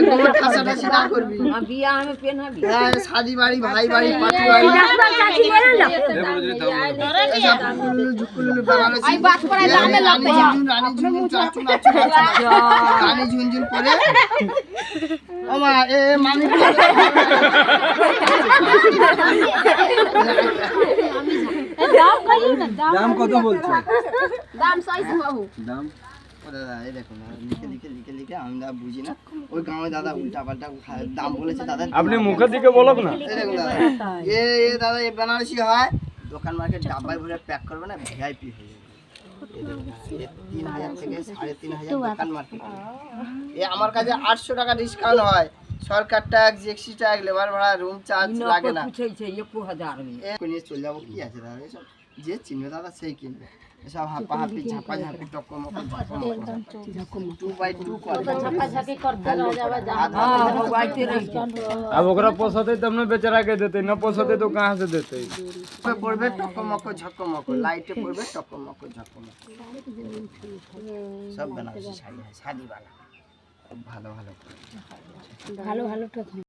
गोबर ठासा-ठासी ना करबी बिया में पेनहबी शादी बाड़ी भाई बाड़ी पार्टी बाड़ी झुकुलुलु बनाনো आई बात पड़ाई लामे लगते हैं रानी झुनझुन चाचू नाचू रानी झुनझुन परे ओमा ए मामी দাম কত বলছো? দাম 600 বাহু দাম দাদা এই দেখো না লিখে আমি দা বুঝি না ওই গাঁয়ে দাদা উল্টা পাল্টা দাম বলেছে দাদা আপনি মুখের দিকে বলো না। এই দেখো দাদা এ দাদা এই বেনারসি হয় দোকান মার্কেট ডাব্বায় ভরে প্যাক করবে না ভিআইপি হয়ে যাবে 3000 থেকে 3500 দোকান মার্কেট এ আমার কাছে 800 টাকা ডিসকাউন্ট হয় সরকার ট্যাক্স জিএসটি ট্যাক্স লেবার ভাড়া রুম চার্জ লাগে না पूछे 1000 में এ নিয়ে চলে যাবো কি আছে দাদা এসব যে চিনবে দাদা সেই কিনবে এসব হাঁপাহাঁপি ঝাঁপাঝাঁপি টকমক 2x2 করে ঝাপাঝাপি করতে रह जावा हां वो बाइते रही अब ओकरा पोसते तब न बेचारा के देते न पोसते तो कहां से देते পড়বে টকমক ঝকমক লাইটে পড়বে টকমক ঝকমক সব বেনারসি শাড়ি হয় শাদি वाला ভালো ভালো ভালো ভালো